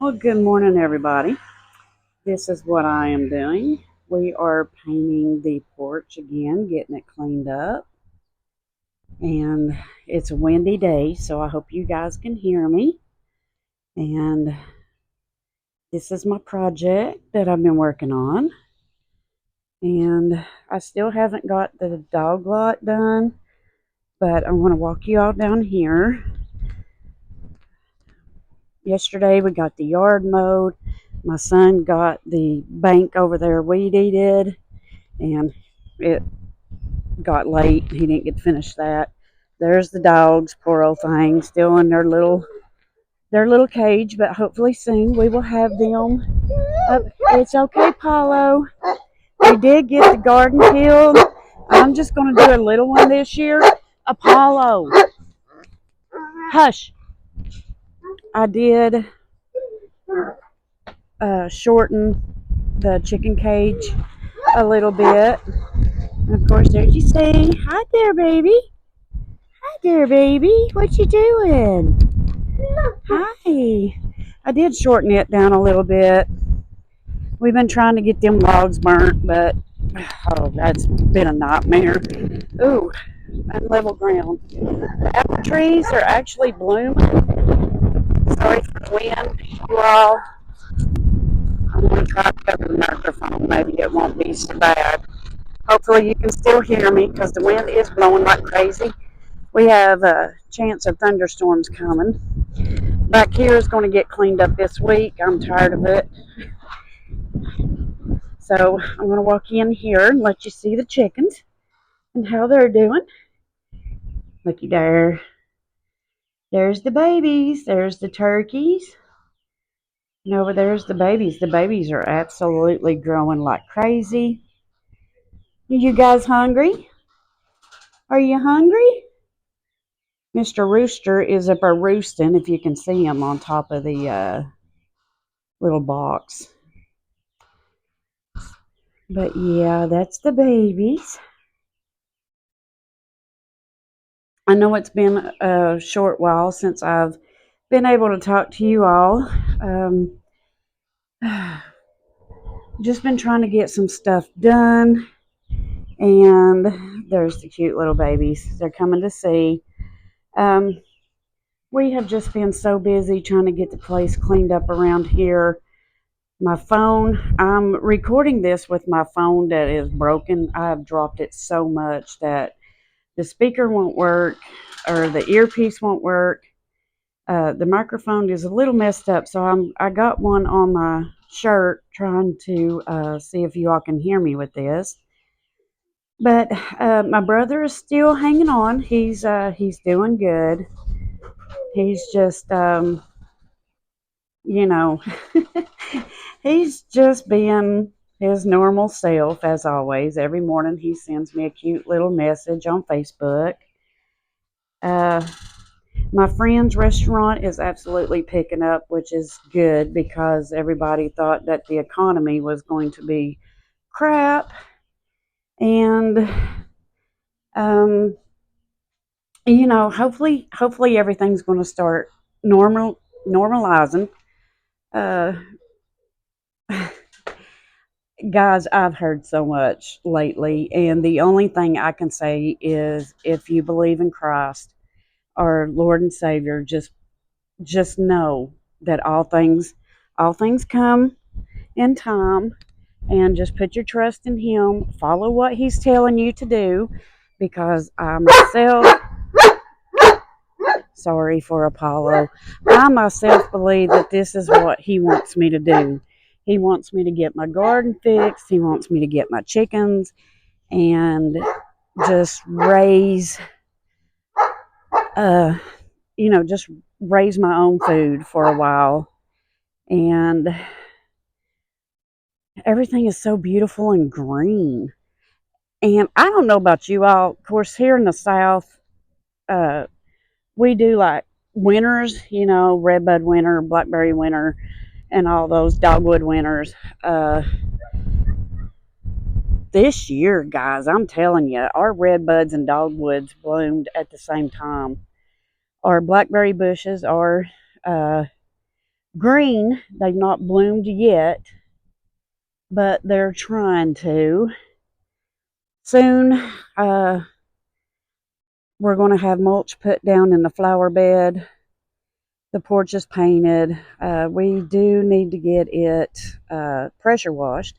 Well, good morning, everybody. This is what I am doing. We are painting the porch again, getting it cleaned up. And it's a windy day, so I hope you guys can hear me. And this is my project that I've been working on. And I still haven't got the dog lot done, but I want to walk you all down here. Yesterday we got the yard mowed. My son got the bank over there weed-eated, and it got late. He didn't get to finish that. There's the dogs, poor old thing, still in their little cage, but hopefully soon we will have them up. It's okay, Paulo. We did get the garden peeled. I'm just going to do a little one this year. Apollo, hush. I did shorten the chicken cage a little bit. And of course, there you see. Hi there, baby. Hi there, baby. What you doing? Hi. I did shorten it down a little bit. We've been trying to get them logs burnt, but that's been a nightmare. Ooh, unlevel ground. The apple trees are actually blooming. Sorry for the wind, you all. I'm going to try to cover the microphone. Maybe it won't be so bad. Hopefully you can still hear me because the wind is blowing like crazy. We have a chance of thunderstorms coming. Back here is going to get cleaned up this week. I'm tired of it. So I'm going to walk in here and let you see the chickens and how they're doing. Looky there. There's the babies. There's the turkeys. And over there's the babies. The babies are absolutely growing like crazy. Are you guys hungry? Are you hungry? Mr. Rooster is up there roosting, if you can see him on top of the little box. But yeah, that's the babies. I know it's been a short while since I've been able to talk to you all. Just been trying to get some stuff done. And there's the cute little babies. They're coming to see. We have just been so busy trying to get the place cleaned up around here. My phone, I'm recording this with my phone that is broken. I've dropped it so much that the speaker won't work or the earpiece won't work. The microphone is a little messed up, so I got one on my shirt trying to see if you all can hear me with this. But my brother is still hanging on. He's doing good. He's just you know he's just being his normal self as always. Every morning he sends me a cute little message on Facebook. Uh, My friend's restaurant is absolutely picking up, which is good because everybody thought that the economy was going to be crap. And, um, hopefully everything's going to start normalizing. Uh, Guys, I've heard so much lately, and the only thing I can say is if you believe in Christ, our Lord and Savior, just know that all things come in time, and just put your trust in him. Follow what he's telling you to do, because I myself, sorry for Apollo, I myself believe that this is what he wants me to do. He wants me to get my garden fixed. He wants me to get my chickens and just uh just raise my own food for a while. And everything is so beautiful and green. And I don't know about you all. Of course, here in the South, uh, we do like winters, redbud winter, blackberry winter, and all those dogwood winters. This year, guys, I'm telling you, our redbuds and dogwoods bloomed at the same time. Our blackberry bushes are green. They've not bloomed yet, but they're trying to. Soon, we're going to have mulch put down in the flower bed. The porch is painted. We do need to get it pressure washed,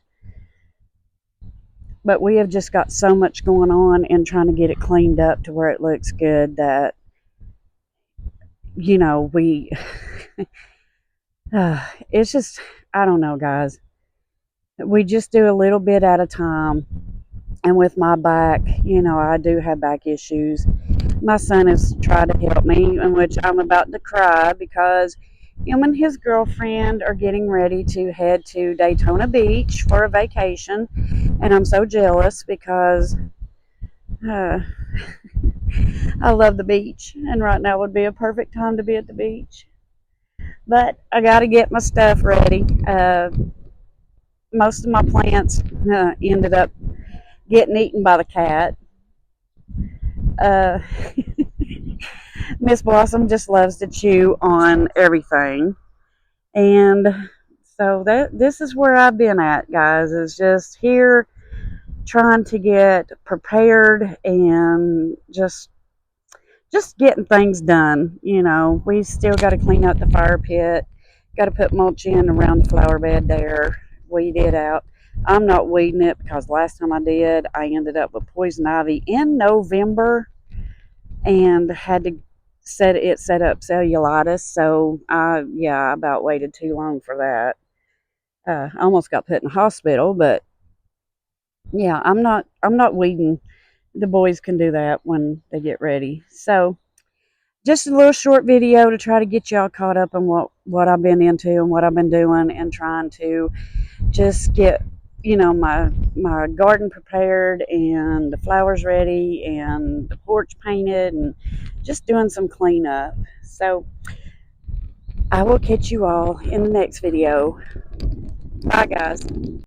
but we have just got so much going on and trying to get it cleaned up to where it looks good that, we it's just, I don't know, guys. We just do a little bit at a time. And with my back, I do have back issues. My son has tried to help me, in which I'm about to cry because him and his girlfriend are getting ready to head to Daytona Beach for a vacation. And I'm so jealous because uh, I love the beach. And right now would be a perfect time to be at the beach. But I got to get my stuff ready. Most of my plants ended up getting eaten by the cat. Uh, Miss Blossom just loves to chew on everything. And so this is where I've been at, guys, is just here trying to get prepared and just getting things done. We still got to clean up the fire pit, got to put mulch in around the flower bed there, weed it out. I'm not weeding it because last time I did, I ended up with poison ivy in November and had to set up cellulitis. So I about waited too long for that. I almost got put in the hospital, but yeah, I'm not weeding. The boys can do that when they get ready. So just a little short video to try to get y'all caught up on what I've been into and what I've been doing, and trying to just get my garden prepared and the flowers ready and the porch painted and just doing some cleanup. So I will catch you all in the next video. Bye, guys.